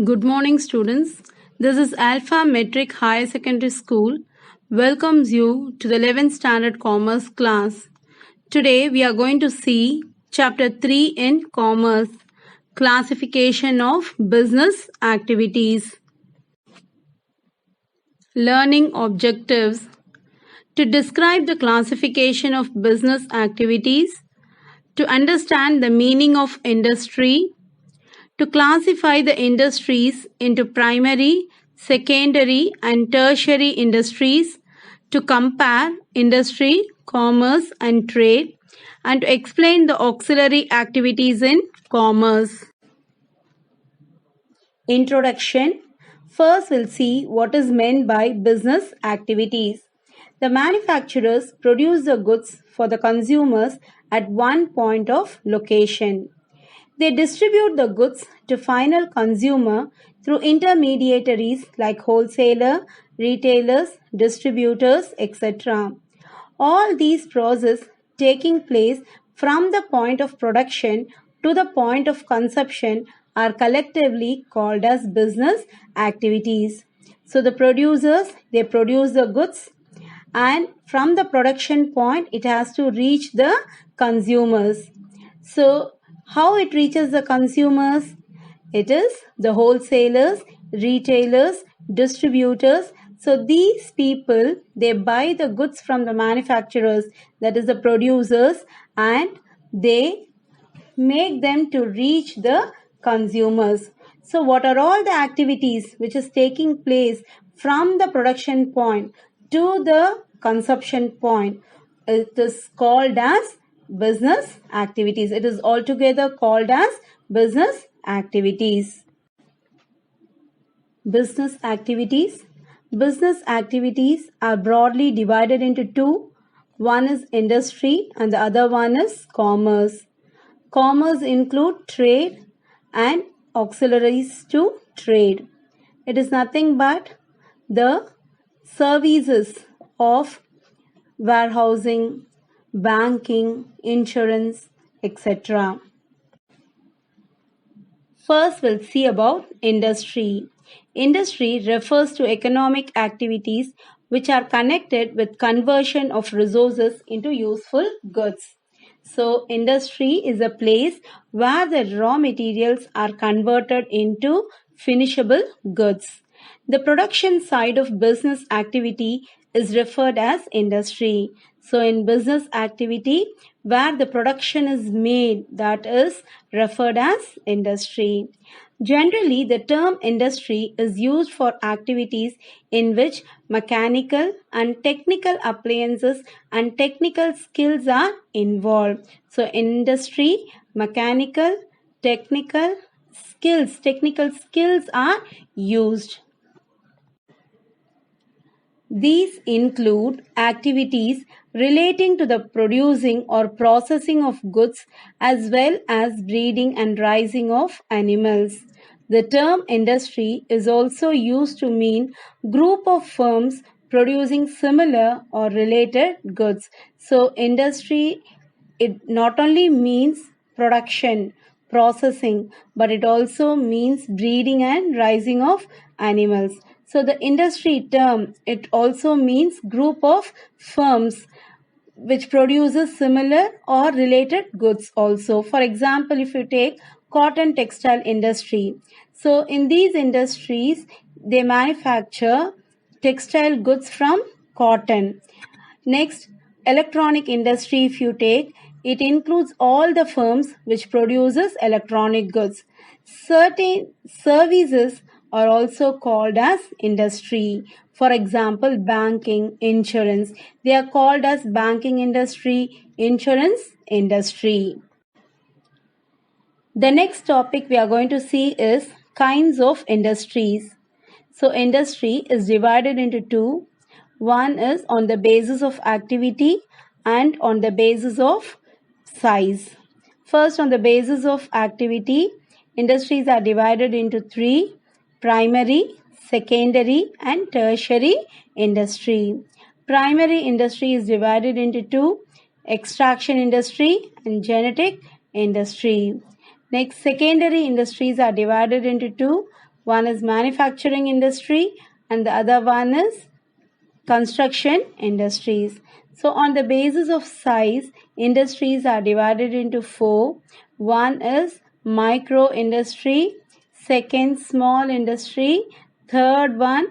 Good morning, students. This is Alpha Metric Higher Secondary School. Welcomes you to the 11th Standard Commerce class. Today we are going to see Chapter 3 in Commerce, Classification of Business Activities. Learning Objectives. To describe the classification of business activities, to understand the meaning of industry, to classify the industries into primary, secondary, and tertiary industries, to compare industry, commerce, and trade, and to explain the auxiliary activities in commerce. Introduction. First, we'll see what is meant by business activities. The manufacturers produce the goods for the consumers at one point of location. They distribute the goods to final consumer through intermediaries like wholesaler, retailers, distributors, etc. All these processes taking place from the point of production to the point of consumption are collectively called as business activities. So the producers, they produce the goods, and from the production point it has to reach the consumers. So how it reaches the consumers? It is the wholesalers, retailers, distributors. So these people, they buy the goods from the manufacturers, that is the producers, and they make them to reach the consumers. So what are all the activities which is taking place from the production point to the consumption point? It is called as business activities. It is altogether called as business activities. Business activities. Business activities are broadly divided into two. One is industry and the other one is commerce. Commerce include trade and auxiliaries to trade. It is nothing but the services of warehousing, banking, insurance, etc. First, we'll see about industry. Industry refers to economic activities which are connected with conversion of resources into useful goods. So, industry is a place where the raw materials are converted into finishable goods. The production side of business activity is referred as industry. So, in business activity, where the production is made, that is referred as industry. Generally, the term industry is used for activities in which mechanical and technical appliances and technical skills are involved. So, industry, mechanical, technical skills are used. These include activities relating to the producing or processing of goods as well as breeding and raising of animals. The term industry is also used to mean group of firms producing similar or related goods. So industry, it not only means production, processing, but it also means breeding and raising of animals. So the industry term, it also means group of firms which produces similar or related goods also. For example, if you take cotton textile industry. So in these industries, they manufacture textile goods from cotton. Next, electronic industry, if you take, it includes all the firms which produces electronic goods. Certain services are also called as industry. For example, banking, insurance. They are called as banking industry, insurance industry. The next topic we are going to see is kinds of industries. So industry is divided into two. One is on the basis of activity and on the basis of size. First, on the basis of activity, industries are divided into three: primary, secondary, and tertiary industry. Primary industry is divided into two: extraction industry and genetic industry. Next, secondary industries are divided into two. One is manufacturing industry and the other one is construction industries. So on the basis of size, industries are divided into four. One is micro industry, second small industry, third one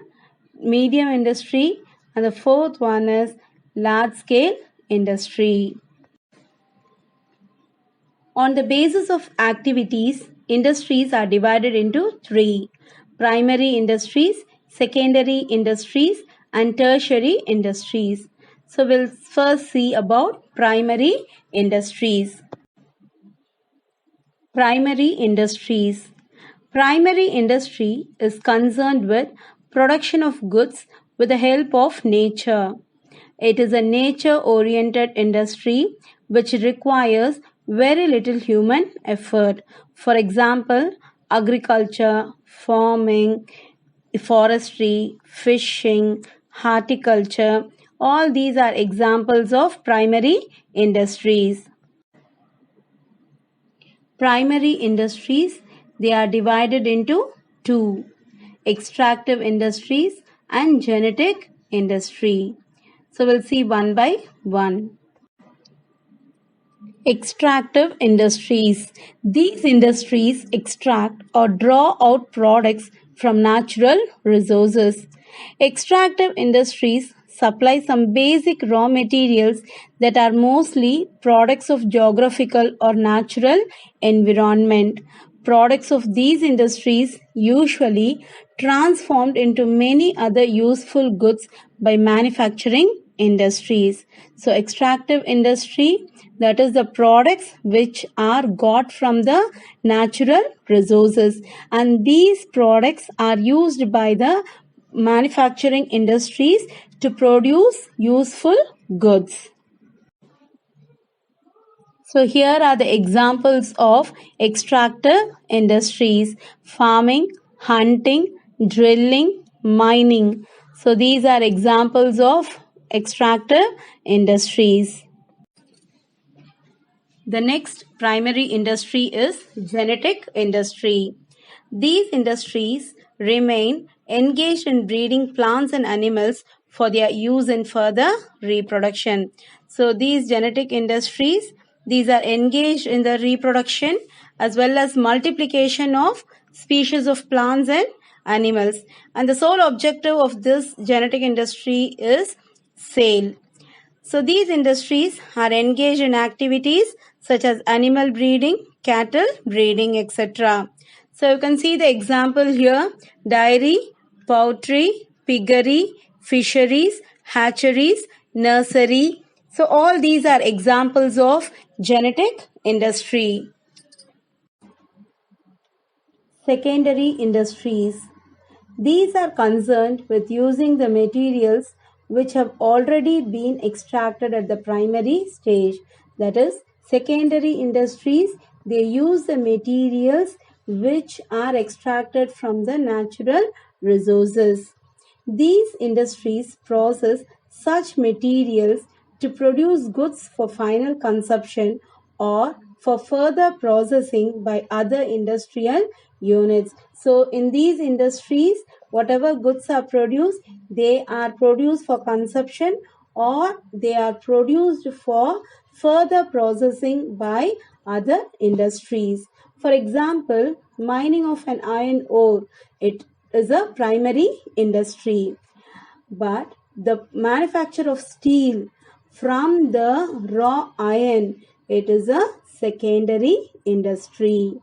medium industry, and the fourth one is large scale industry. On the basis of activities, industries are divided into three: primary industries, secondary industries, and tertiary industries. So we'll first see about primary industries. Primary industries. Primary industry is concerned with production of goods with the help of nature. It is a nature-oriented industry which requires very little human effort. For example, agriculture, farming, forestry, fishing, horticulture, all these are examples of primary industries. Primary industries, they are divided into two: extractive industries and genetic industry. So we'll see one by one. Extractive industries. These industries extract or draw out products from natural resources. Extractive industries supply some basic raw materials that are mostly products of geographical or natural environment. Products of these industries usually transformed into many other useful goods by manufacturing industries. So extractive industry, that is the products which are got from the natural resources, and these products are used by the manufacturing industries to produce useful goods. So here are the examples of extractive industries: farming, hunting, drilling, mining. So these are examples of extractive industries. The next primary industry is genetic industry. These industries remain engaged in breeding plants and animals for their use in further reproduction. So these genetic industries, these are engaged in the reproduction as well as multiplication of species of plants and animals. And the sole objective of this genetic industry is sale. So these industries are engaged in activities such as animal breeding, cattle breeding, etc. So you can see the example here: dairy, poultry, piggery, fisheries, hatcheries, nursery. So all these are examples of genetic industry. Secondary industries. These are concerned with using the materials which have already been extracted at the primary stage. That is, secondary industries, they use the materials which are extracted from the natural resources. These industries process such materials to produce goods for final consumption or for further processing by other industrial units. So in these industries, whatever goods are produced, they are produced for consumption or they are produced for further processing by other industries. For example, mining of an iron ore, it is a primary industry. But the manufacture of steel from the raw iron, it is a secondary industry.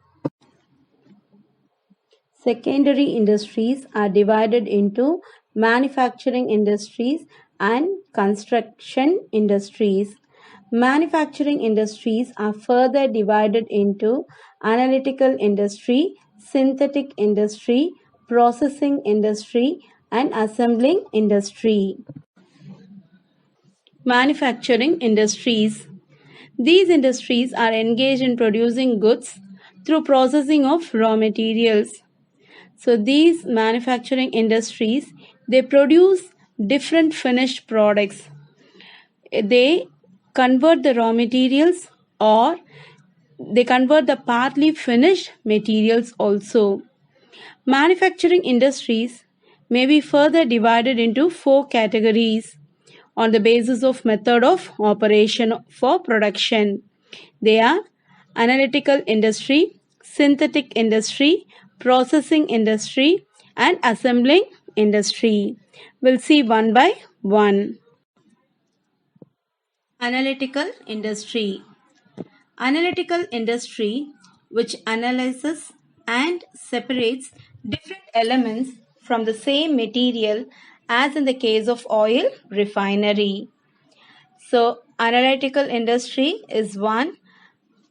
Secondary industries are divided into manufacturing industries and construction industries. Manufacturing industries are further divided into analytical industry, synthetic industry, processing industry, and assembling industry. Manufacturing industries. These industries are engaged in producing goods through processing of raw materials. So these manufacturing industries, they produce different finished products. They convert the raw materials or they convert the partly finished materials also. Manufacturing industries may be further divided into four categories on the basis of method of operation for production. They are analytical industry, synthetic industry, processing industry, and assembling industry. We'll see one by one. Analytical industry. Analytical industry, which analyzes and separates different elements from the same material, as in the case of oil refinery. So, analytical industry is one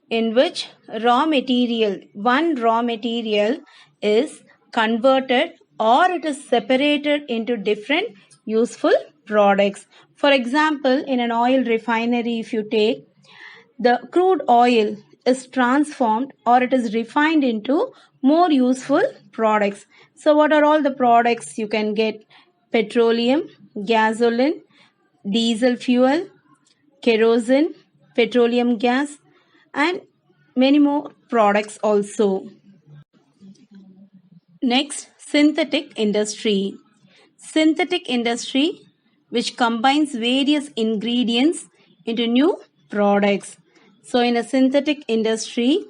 in which one raw material is converted or it is separated into different useful products. For example, in an oil refinery, if you take, the crude oil is transformed or it is refined into more useful products. So what are all the products you can get? Petroleum, gasoline, diesel fuel, kerosene, petroleum gas, and many more products also. Next, synthetic industry. Synthetic industry, which combines various ingredients into new products. So in a synthetic industry,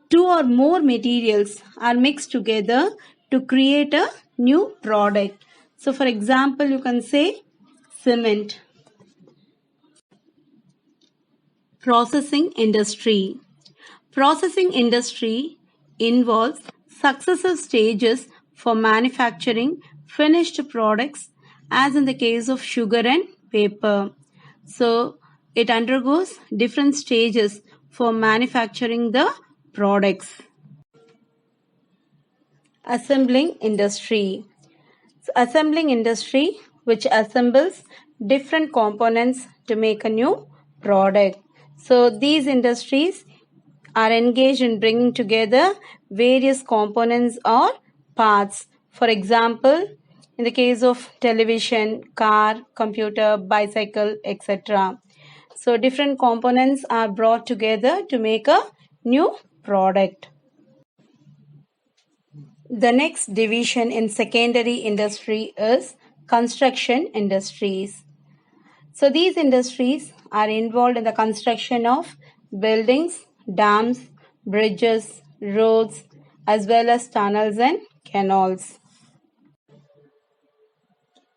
two or more materials are mixed together to create a new product. So for example, you can say cement. Processing industry. Processing industry involves successive stages for manufacturing finished products, as in the case of sugar and paper. So it undergoes different stages for manufacturing the products. Assembling industry. So assembling industry, which assembles different components to make a new product. So these industries are engaged in bringing together various components or parts. For example, in the case of television, car, computer, bicycle, etc. So different components are brought together to make a new product. The next division in secondary industry is construction industries. So these industries are involved in the construction of buildings, dams, bridges, roads, as well as tunnels and canals.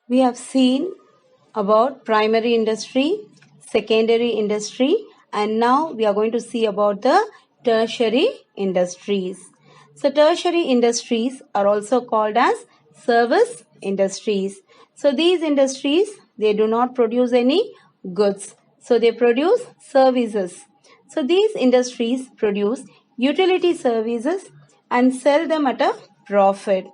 We have seen about primary industry, secondary industry, and now we are going to see about the tertiary industries. So tertiary industries are also called as service industries. So these industries, they do not produce any goods. So they produce services. So these industries produce utility services and sell them at a profit.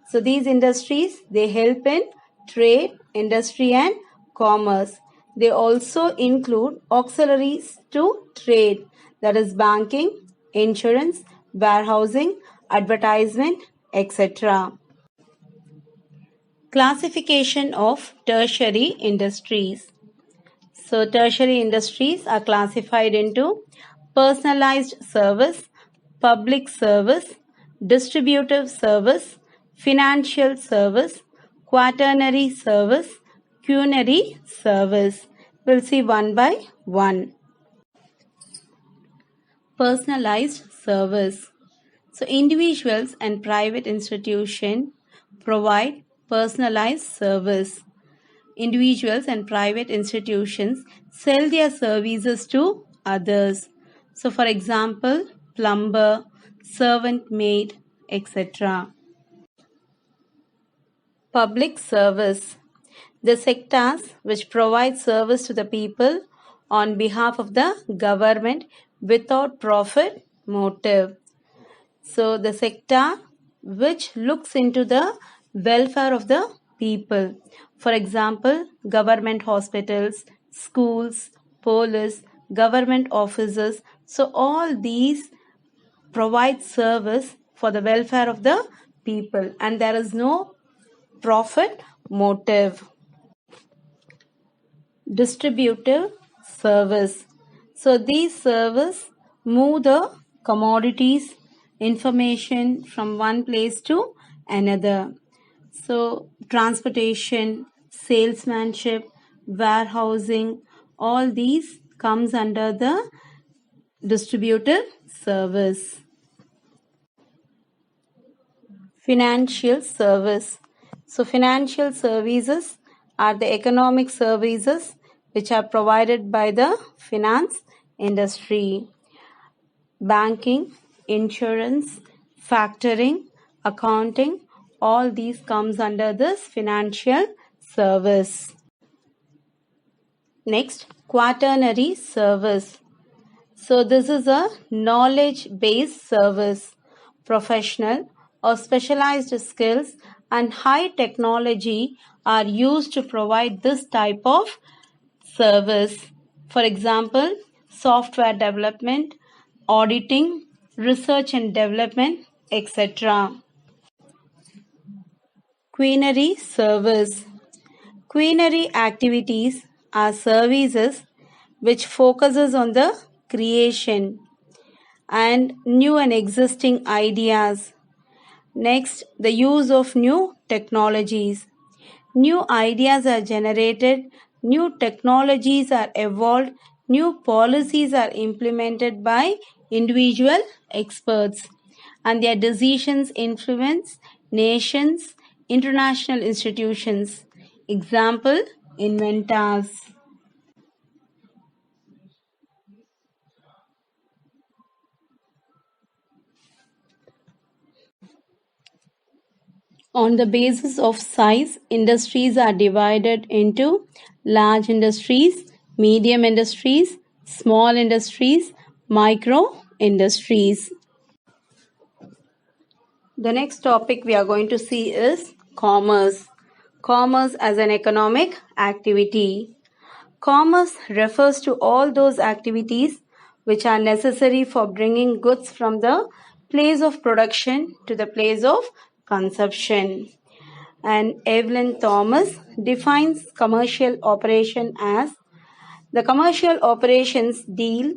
So these industries, they help in trade, industry and commerce. They also include auxiliaries to trade, that is banking, insurance, warehousing, advertisement, etc. Classification of tertiary industries. So tertiary industries are classified into personalized service, public service, distributive service, financial service, quaternary service, quinary service. We'll see one by one. Personalized service. So individuals and private institutions provide personalized service. Individuals and private institutions sell their services to others. So for example, plumber, servant maid, etc. Public service. The sectors which provide service to the people on behalf of the government without profit motive. So the sector which looks into the welfare of the people. For example, government hospitals, schools, police, government offices. So all these provide service for the welfare of the people and there is no profit motive. Distributive service. So these service move the commodities information from one place to another. So, transportation, salesmanship, warehousing, all these comes under the distributed service. Financial service. So, financial services are the economic services which are provided by the finance industry. Banking, insurance, factoring, accounting, all these comes under this financial service. Next, quaternary service. So this is a knowledge-based service. Professional or specialized skills and high technology are used to provide this type of service. For example, software development, auditing, research and development, etc. Quinary service. Quinary activities are services which focuses on the creation and new and existing ideas. Next, the use of new technologies. New ideas are generated, new technologies are evolved, new policies are implemented by individual experts, and their decisions influence nations, international institutions. Example, inventors. On the basis of size, industries are divided into large industries, medium industries, small industries, micro industries. The next topic we are going to see is commerce. Commerce as an economic activity. Commerce refers to all those activities which are necessary for bringing goods from the place of production to the place of consumption. And Evelyn Thomas defines commercial operation as the commercial operations deal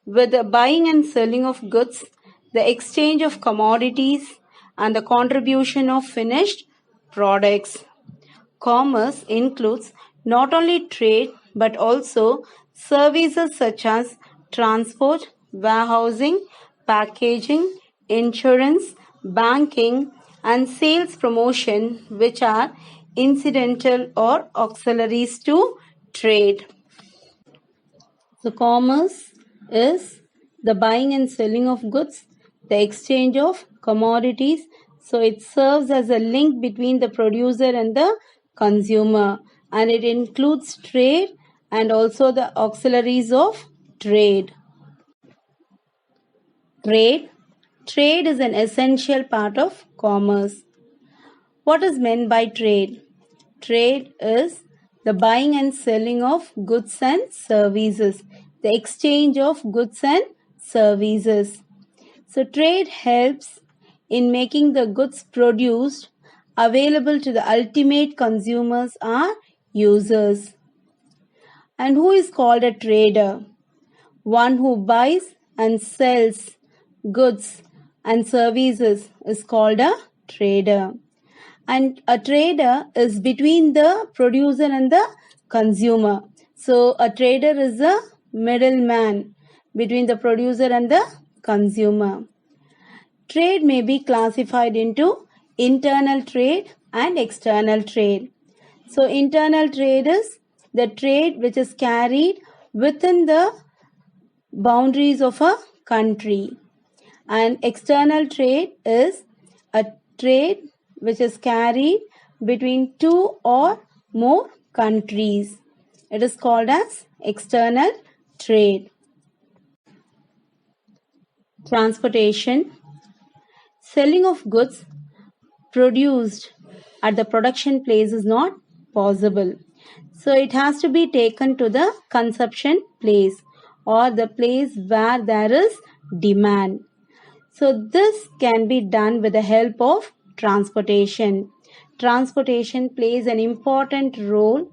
with the buying and selling of goods, the exchange of commodities, and the contribution of finished products. Commerce includes not only trade but also services such as transport, warehousing, packaging, insurance, banking, and sales promotion, which are incidental or auxiliaries to trade. So, commerce is the buying and selling of goods, the exchange of commodities. So, it serves as a link between the producer and the consumer, and it includes trade and also the auxiliaries of trade. Trade. Trade is an essential part of commerce. What is meant by trade? Trade is the buying and selling of goods and services, the exchange of goods and services. So, trade helps in making the goods produced available to the ultimate consumers or users. And who is called a trader? One who buys and sells goods and services is called a trader. And a trader is between the producer and the consumer. So a trader is a middleman between the producer and the consumer. Trade may be classified into internal trade and external trade. So internal trade is the trade which is carried within the boundaries of a country, and external trade is a trade which is carried between two or more countries. It is called as external trade. Transportation. Selling of goods produced at the production place is not possible. So it has to be taken to the consumption place or the place where there is demand. So this can be done with the help of transportation. Transportation plays an important role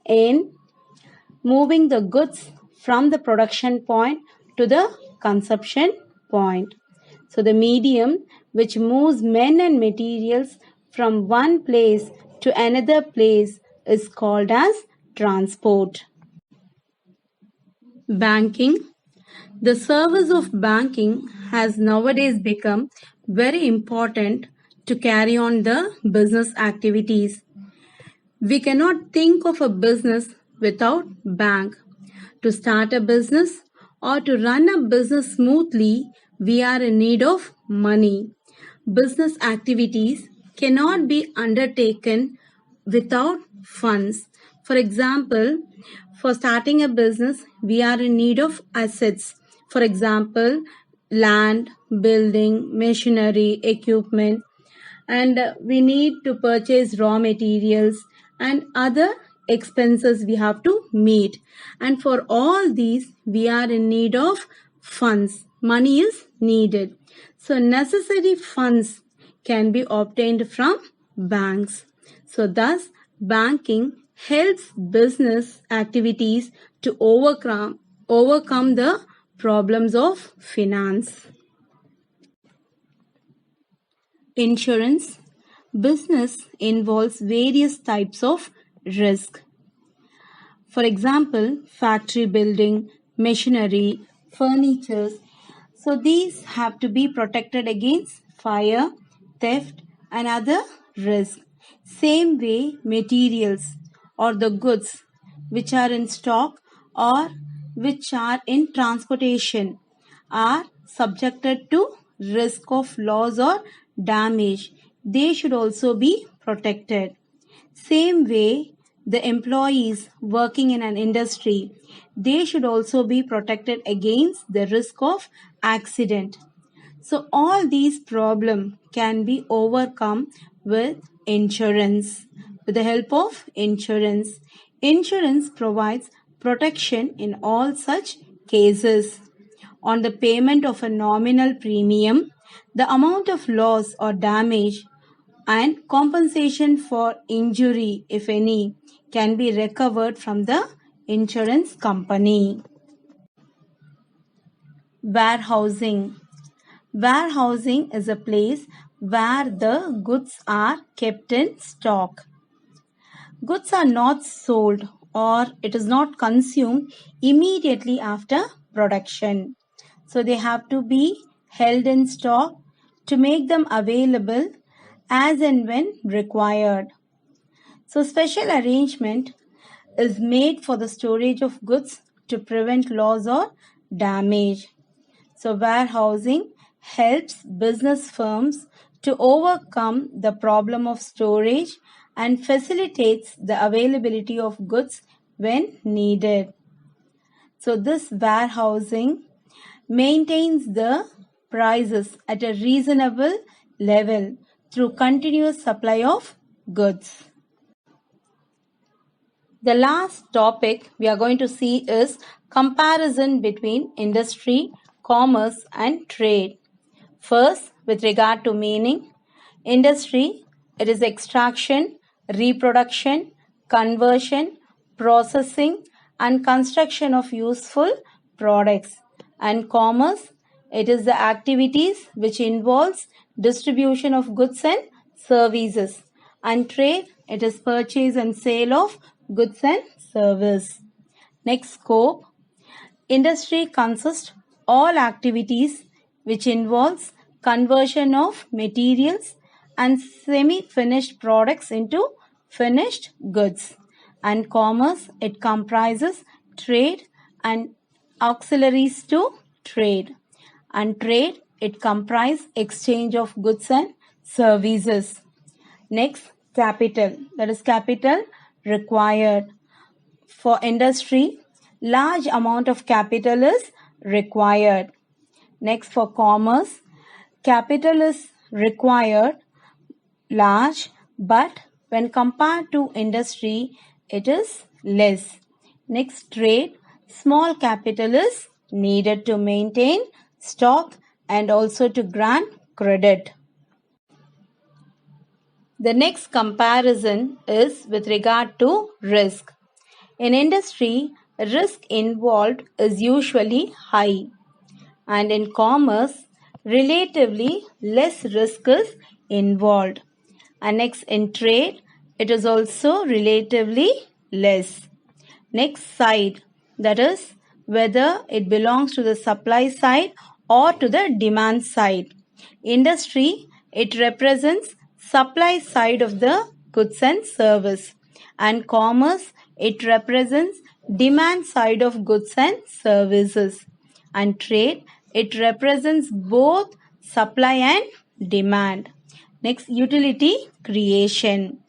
in moving the goods from the production point to the consumption point. So the medium which moves men and materials from one place to another place is called as transport. Banking. The service of banking has nowadays become very important to carry on the business activities. We cannot think of a business without bank. To start a business or to run a business smoothly, we are in need of money. Business activities cannot be undertaken without funds. For example, for starting a business, we are in need of assets. For example, land, building, machinery, equipment, and we need to purchase raw materials and other expenses we have to meet, and for all these we are in need of funds. Money is needed, so necessary funds can be obtained from banks. So thus banking helps business activities to overcome the problems of finance. Insurance. Business involves various types of risk. For example, factory building, machinery, furniture. So these have to be protected against fire, theft, and other risks. Same way, materials or the goods which are in stock or which are in transportation are subjected to risk of loss or damage. They should also be protected. Same way, the employees working in an industry, they should also be protected against the risk of accident. So all these problems can be overcome with insurance. With the help of insurance, insurance provides protection in all such cases. On the payment of a nominal premium, the amount of loss or damage and compensation for injury, if any, can be recovered from the insurance company. Warehousing. Warehousing is a place where the goods are kept in stock. Goods are not sold or it is not consumed immediately after production. So they have to be held in stock to make them available as and when required. So special arrangement is made for the storage of goods to prevent loss or damage. So warehousing helps business firms to overcome the problem of storage and facilitates the availability of goods when needed. So this warehousing maintains the prices at a reasonable level through continuous supply of goods. The last topic we are going to see is comparison between industry, commerce and trade. First, with regard to meaning, industry, it is extraction, reproduction, conversion, processing and construction of useful products. And commerce, it is the activities which involves distribution of goods and services. And trade, it is purchase and sale of goods and service. Next, scope. Industry consists all activities which involves conversion of materials and semi-finished products into finished goods. And commerce, it comprises trade and auxiliaries to trade. And trade, it comprises exchange of goods and services. Next, capital. That is capital required. For industry, large amount of capital is required. Next, for commerce, capital is required large, but when compared to industry, it is less. Next, trade, small capital is needed to maintain stock and also to grant credit. The next comparison is with regard to risk. In industry, risk involved is usually high, and in commerce, relatively less risk is involved. And next, in trade, it is also relatively less. Next, side, that is whether it belongs to the supply side or to the demand side. Industry, it represents supply side of the goods and service. And commerce, it represents demand side of goods and services. And trade, it represents both supply and demand. Next, utility creation.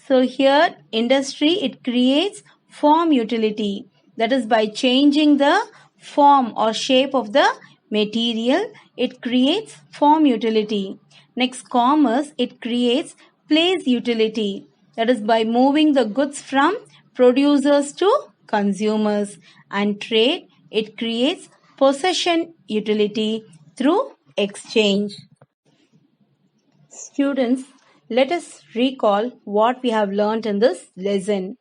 So here industry, it creates form utility, that is by changing the form or shape of the material, it creates form utility. Next, commerce, it creates place utility, that is by moving the goods from producers to consumers. And trade, it creates possession utility through exchange. Students, let us recall what we have learnt in this lesson.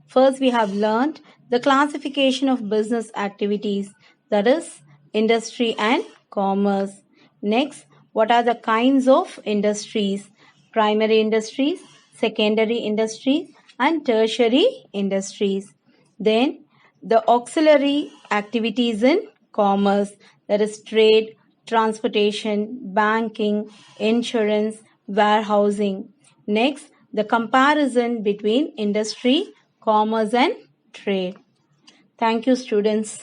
First, we have learnt the classification of business activities, that is industry and commerce. Next, what are the kinds of industries? Primary industries, secondary industries, and tertiary industries. Then, the auxiliary activities in commerce, that is trade, transportation, banking, insurance, warehousing. Next, the comparison between industry, commerce and trade. Thank you, students.